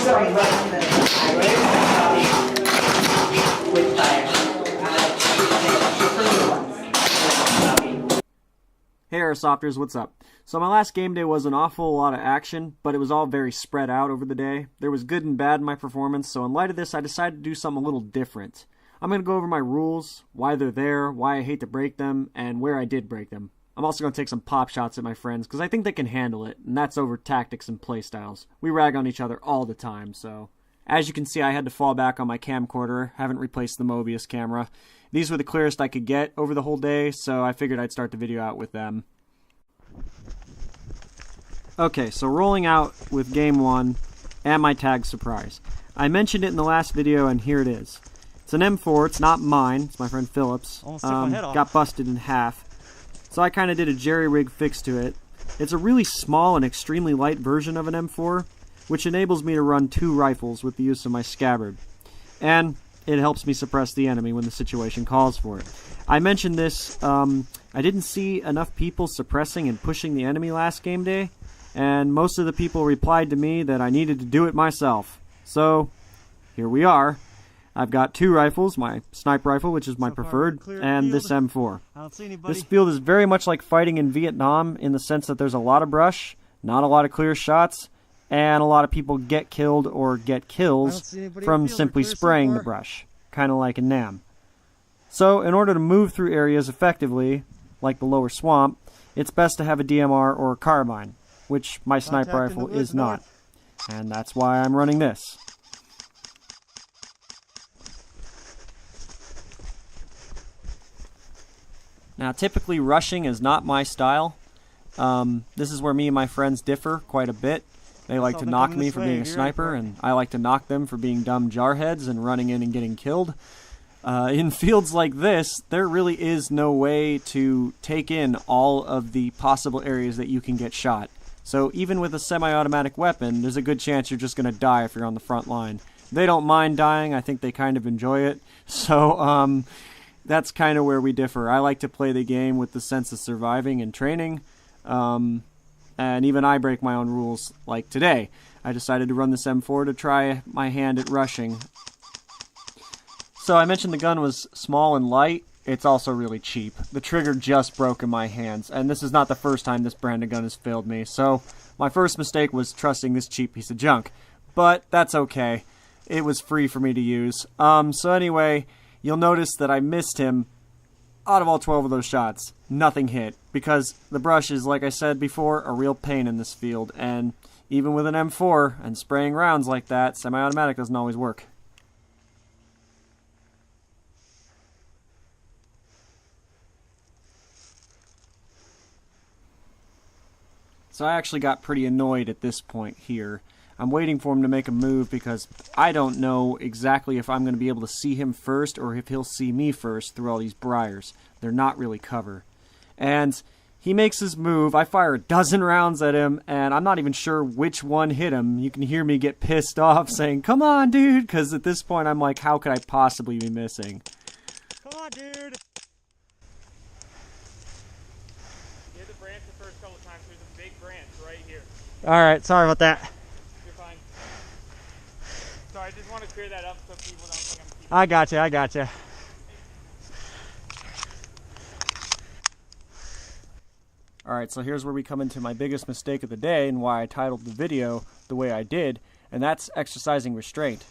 Hey Airsofters, what's up? So my last game day was an awful lot of action, but it was all very spread out over the day. There was good and bad in my performance, so in light of this, I decided to do something a little different. I'm going to go over my rules, why they're there, why I hate to break them, and where I did break them. I'm also going to take some pop shots at my friends, because I think they can handle it, and that's over tactics and playstyles. We rag on each other all the time, so... As you can see, I had to fall back on my camcorder, haven't replaced the Mobius camera. These were the clearest I could get over the whole day, so I figured I'd start the video out with them. Okay, so rolling out with game 1 and my tag surprise. I mentioned it in the last video, and here it is. It's an M4, it's not mine, it's my friend Philip's. Got busted in half. So I kind of did a jerry-rig fix to it. It's a really small and extremely light version of an M4, which enables me to run 2 rifles with the use of my scabbard. And it helps me suppress the enemy when the situation calls for it. I mentioned this, I didn't see enough people suppressing and pushing the enemy last game day, and most of the people replied to me that I needed to do it myself. So, here we are. I've got 2 rifles, my sniper rifle, which is my preferred, and this M4. I don't see anybody. This field is very much like fighting in Vietnam in the sense that there's a lot of brush, not a lot of clear shots, and a lot of people get killed or get kills from simply spraying the brush, kind of like in Nam. So, in order to move through areas effectively, like the lower swamp, it's best to have a DMR or a carbine, which my sniper rifle is not. And that's why I'm running this. Now, typically rushing is not my style. This is where me and my friends differ quite a bit. They like to knock me for being a sniper, and I like to knock them for being dumb jarheads and running in and getting killed. In fields like this, there really is no way to take in all of the possible areas that you can get shot. So even with a semi-automatic weapon, there's a good chance you're just going to die if you're on the front line. They don't mind dying. I think they kind of enjoy it. So that's kind of where we differ. I like to play the game with the sense of surviving and training. And even I break my own rules, like today. I decided to run this M4 to try my hand at rushing. So I mentioned the gun was small and light. It's also really cheap. The trigger just broke in my hands, and this is not the first time this brand of gun has failed me. So my first mistake was trusting this cheap piece of junk. But that's okay. It was free for me to use. So anyway, you'll notice that I missed him. Out of all 12 of those shots, nothing hit, because the brush is, like I said before, a real pain in this field, and even with an M4 and spraying rounds like that, semi-automatic doesn't always work. So I actually got pretty annoyed at this point here. I'm waiting for him to make a move because I don't know exactly if I'm going to be able to see him first or if he'll see me first through all these briars. They're not really cover. And he makes his move. I fire a dozen rounds at him, and I'm not even sure which one hit him. You can hear me get pissed off saying, "Come on, dude," because at this point I'm like, how could I possibly be missing? Come on, dude. Hit the branch the first couple times. There's a big branch right here. Alright, sorry about that. So I just want to clear that up so people don't think I'm keeping... I gotcha. Alright, so here's where we come into my biggest mistake of the day and why I titled the video the way I did, and that's exercising restraint.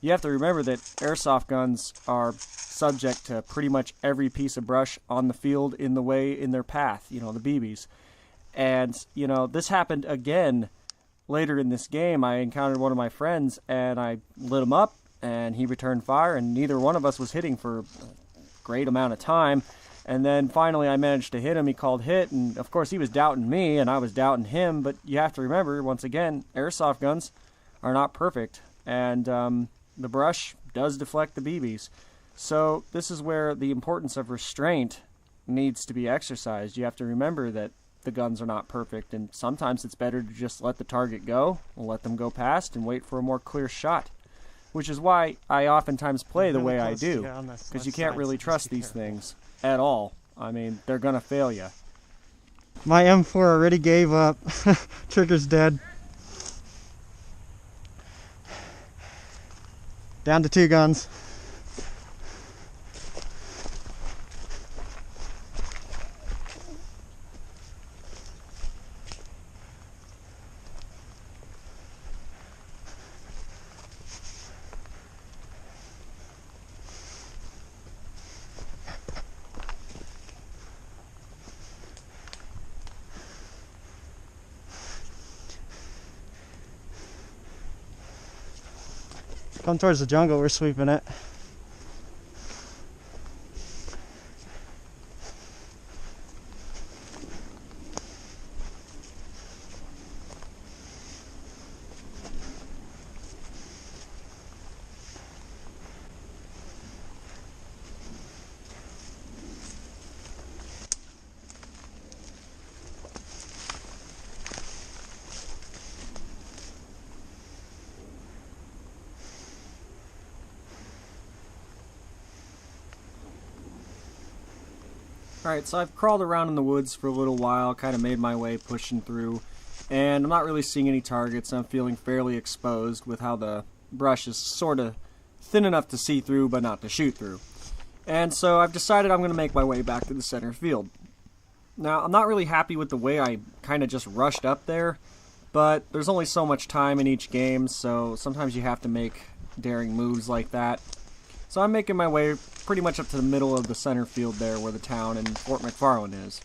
You have to remember that airsoft guns are subject to pretty much every piece of brush on the field in their path, the BBs. And, this happened again. Later in this game, I encountered one of my friends, and I lit him up, and he returned fire, and neither one of us was hitting for a great amount of time. And then finally I managed to hit him. He called hit, and of course he was doubting me, and I was doubting him. But you have to remember, once again, airsoft guns are not perfect, and the brush does deflect the BBs. So this is where the importance of restraint needs to be exercised. You have to remember that the guns are not perfect, and sometimes it's better to just let the target go, let them go past, and wait for a more clear shot. Which is why I oftentimes play the way I do, because you can't really trust these things at all. I mean, they're gonna fail you. My M4 already gave up. Trigger's dead. Down to 2 guns. Come towards the jungle, we're sweeping it. Alright, so I've crawled around in the woods for a little while, kind of made my way pushing through, and I'm not really seeing any targets. I'm feeling fairly exposed with how the brush is sort of thin enough to see through but not to shoot through. And so I've decided I'm going to make my way back to the center field. Now, I'm not really happy with the way I kind of just rushed up there, but there's only so much time in each game, so sometimes you have to make daring moves like that. So I'm making my way pretty much up to the middle of the center field there where the town and Fort McFarland is.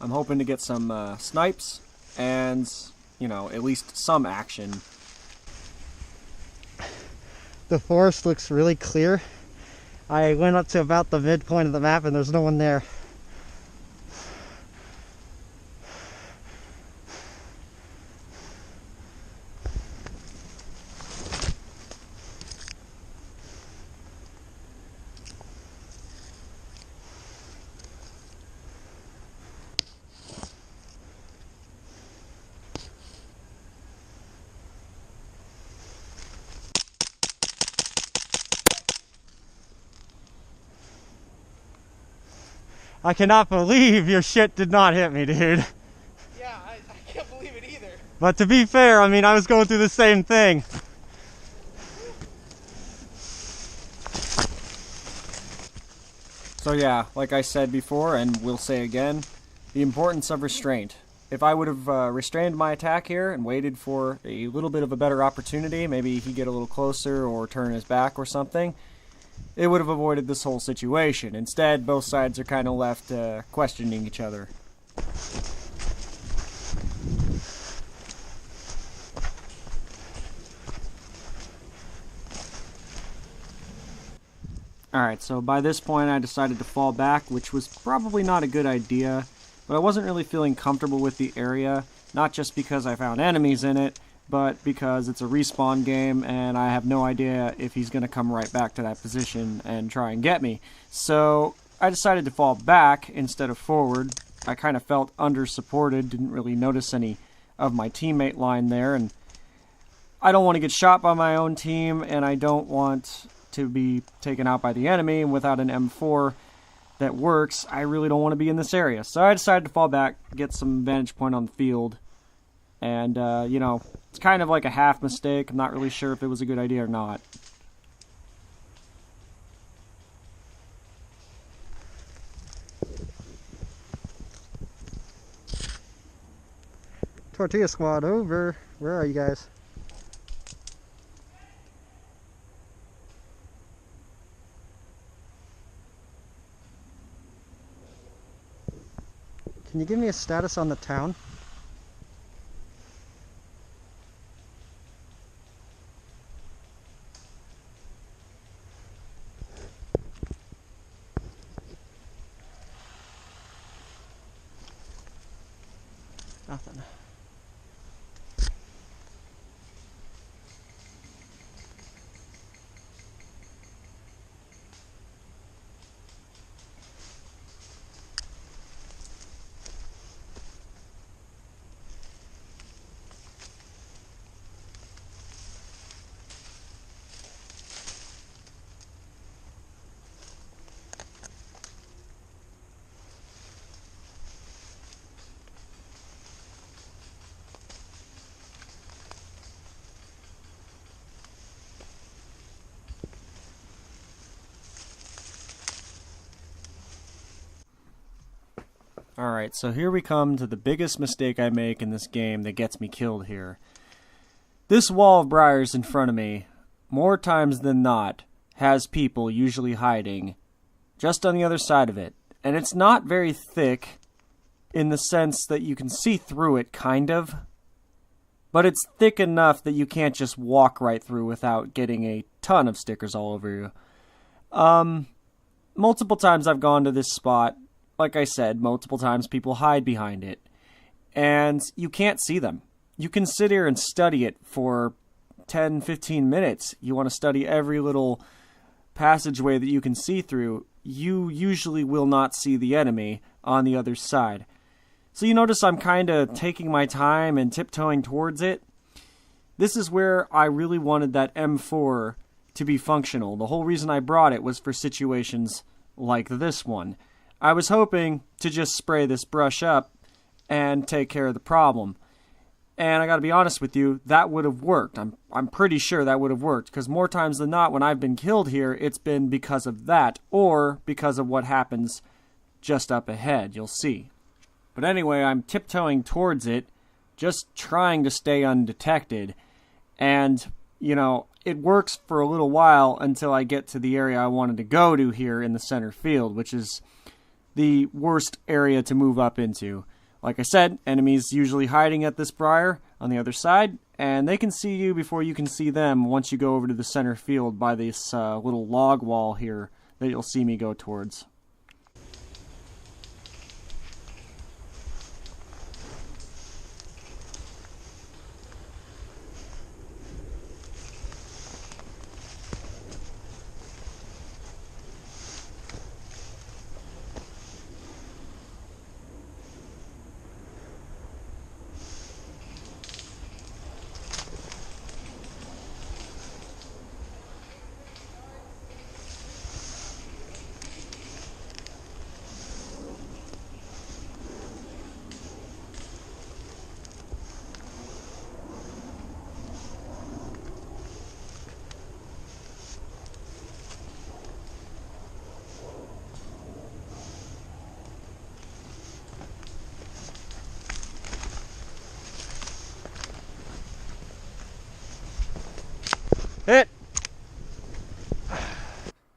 I'm hoping to get some snipes and, you know, at least some action. The forest looks really clear. I went up to about the midpoint of the map and there's no one there. I cannot believe your shit did not hit me, dude. Yeah, I can't believe it either. But to be fair, I mean, I was going through the same thing. So yeah, like I said before, and we'll say again, the importance of restraint. If I would have restrained my attack here and waited for a little bit of a better opportunity, maybe he'd get a little closer or turn his back or something, it would have avoided this whole situation. Instead, both sides are kind of left questioning each other. Alright, so by this point I decided to fall back, which was probably not a good idea, but I wasn't really feeling comfortable with the area, not just because I found enemies in it, but because it's a respawn game and I have no idea if he's going to come right back to that position and try and get me. So I decided to fall back instead of forward. I kind of felt under-supported, didn't really notice any of my teammate line there, and I don't want to get shot by my own team, and I don't want to be taken out by the enemy, and without an M4 that works, I really don't want to be in this area. So I decided to fall back, get some vantage point on the field, and, you know, it's kind of like a half mistake. I'm not really sure if it was a good idea or not. Tortilla squad over. Where are you guys? Can you give me a status on the town? Nothing. Alright, so here we come to the biggest mistake I make in this game that gets me killed here. This wall of briars in front of me, more times than not, has people usually hiding just on the other side of it. And it's not very thick in the sense that you can see through it, kind of. But it's thick enough that you can't just walk right through without getting a ton of stickers all over you. Multiple times I've gone to this spot. Like I said, multiple times people hide behind it. And you can't see them. You can sit here and study it for 10, 15 minutes. You want to study every little passageway that you can see through. You usually will not see the enemy on the other side. So you notice I'm kind of taking my time and tiptoeing towards it. This is where I really wanted that M4 to be functional. The whole reason I brought it was for situations like this one. I was hoping to just spray this brush up and take care of the problem. And I gotta be honest with you, that would have worked. I'm pretty sure that would have worked, because more times than not when I've been killed here, it's been because of that, or because of what happens just up ahead, you'll see. But anyway, I'm tiptoeing towards it, just trying to stay undetected. And, you know, it works for a little while until I get to the area I wanted to go to here in the center field, which is the worst area to move up into. Like I said, enemies usually hiding at this briar on the other side, and they can see you before you can see them once you go over to the center field by this little log wall here that you'll see me go towards. Hit!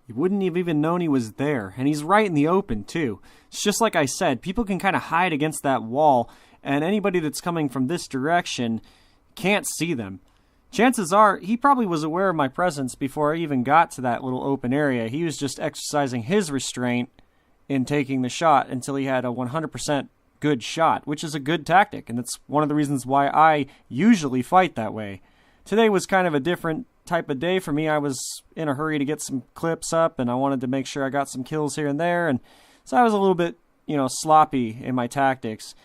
You wouldn't have even known he was there, and he's right in the open, too. It's just like I said, people can kind of hide against that wall, and anybody that's coming from this direction can't see them. Chances are, he probably was aware of my presence before I even got to that little open area. He was just exercising his restraint in taking the shot until he had a 100% good shot, which is a good tactic, and it's one of the reasons why I usually fight that way. Today was kind of a different type of day for me. I was in a hurry to get some clips up, and I wanted to make sure I got some kills here and there, and so I was a little bit, sloppy in my tactics,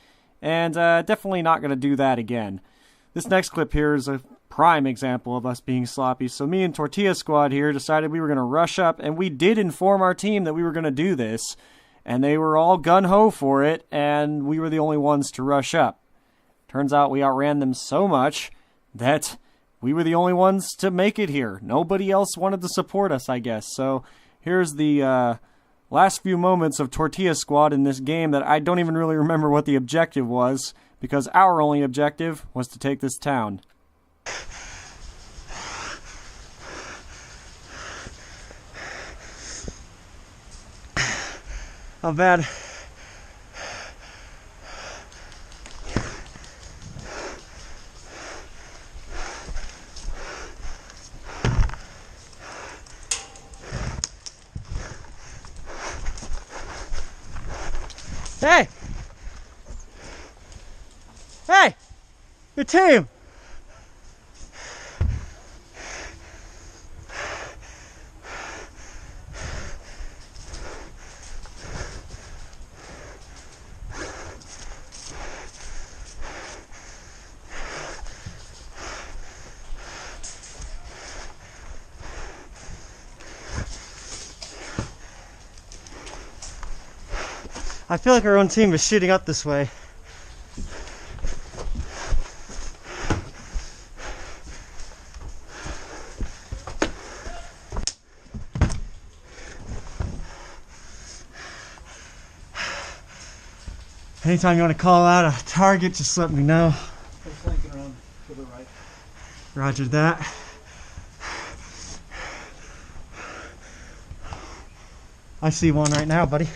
and definitely not going to do that again. This next clip here is a prime example of us being sloppy. So me and Tortilla Squad here decided we were going to rush up, and we did inform our team that we were going to do this, and they were all gun-ho for it, and we were the only ones to rush up. Turns out we outran them so much that we were the only ones to make it here. Nobody else wanted to support us, I guess. So here's the last few moments of Tortilla Squad in this game that I don't even really remember what the objective was, because our only objective was to take this town. How bad? Hey! Hey! Your team! I feel like our own team is shooting up this way. Anytime you want to call out a target, just let me know. They're flanking around to the right. Roger that. I see one right now, buddy.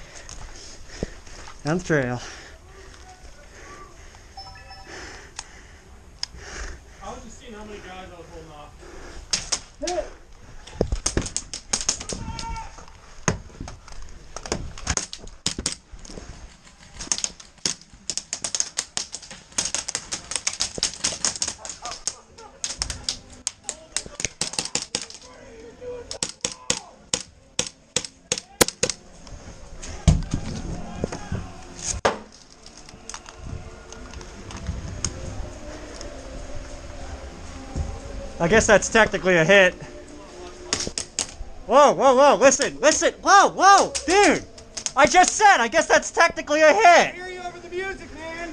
Down the trail. I was just seeing how many guys I was holding off. I guess that's technically a hit. Whoa, whoa, whoa, listen, listen, whoa, whoa, dude! I just said, I guess that's technically a I hit! hear you over the music, man!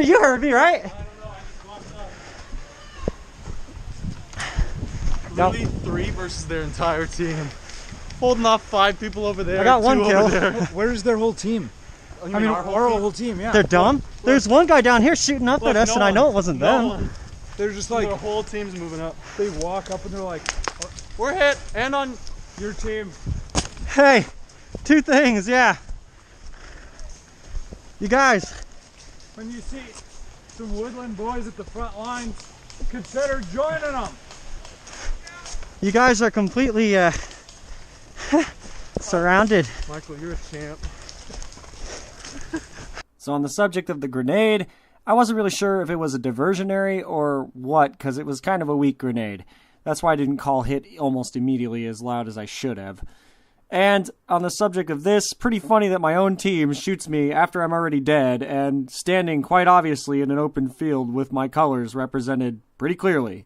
You heard me, right? I don't know, I just walked up. Got- Literally 3 versus their entire team. Holding off 5 people over there. I got 2 one over kill. there. Where's their whole team? Oh, you I mean, our whole team, yeah. They're dumb? There's one guy down here shooting up at us, and I know it wasn't them. one. They're just Like, like, the whole team's moving up. they walk up and they're like, We're hit, and on. your team. Hey, 2 things, yeah. You guys, When you see some woodland boys at the front lines, consider joining them. you guys are completely surrounded. Michael, you're a champ. So on the subject of the grenade, I wasn't really sure if it was a diversionary or what, because it was kind of a weak grenade. That's why I didn't call hit almost immediately as loud as I should have. And on the subject of this, pretty funny that my own team shoots me after I'm already dead and standing quite obviously in an open field with my colors represented pretty clearly.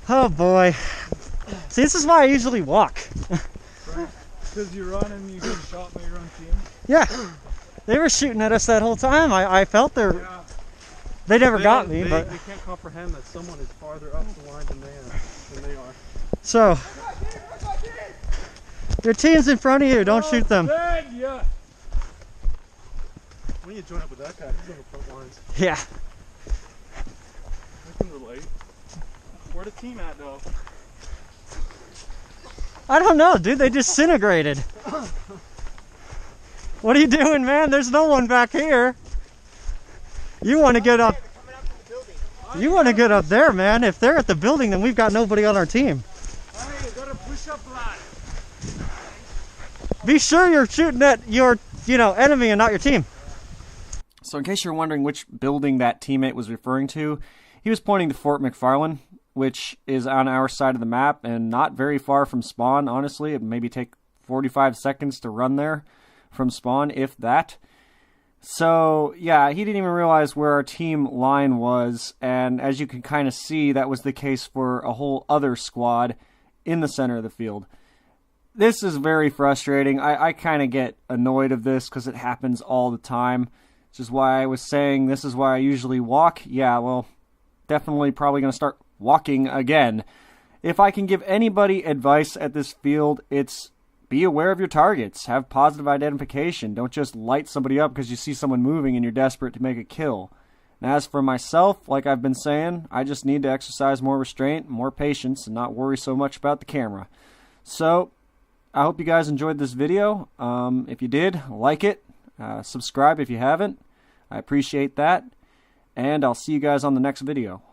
Oh boy. See, this is why I usually walk. Because you run and you get shot by your own team. Yeah. They were shooting at us that whole time. I felt their... Yeah. They never got me, but... They can't comprehend that someone is farther up the line than they are. So... Your team's in front of you, don't shoot them. Dead, yeah. We need to join up with that guy. He's on the front lines. Yeah. I can relate. Where the team at, though? I don't know, dude. They disintegrated. What are you doing, man? There's no one back here. You want to get up... You want to get up there, man. If they're at the building, then we've got nobody on our team. Hey, you gotta push up line. Be sure you're shooting at your, enemy and not your team. So in case you're wondering which building that teammate was referring to, he was pointing to Fort McFarland, which is on our side of the map and not very far from spawn, honestly. It'd maybe take 45 seconds to run there from spawn, if that. So, yeah, he didn't even realize where our team line was, and as you can kind of see, that was the case for a whole other squad in the center of the field. This is very frustrating. I kind of get annoyed of this because it happens all the time, which is why I was saying this is why I usually walk. Yeah, well, definitely probably going to start walking again. If I can give anybody advice at this field, it's be aware of your targets. Have positive identification. Don't just light somebody up because you see someone moving and you're desperate to make a kill. And as for myself, like I've been saying, I just need to exercise more restraint, more patience, and not worry so much about the camera. So, I hope you guys enjoyed this video. If you did, like it. Subscribe if you haven't. I appreciate that. And I'll see you guys on the next video.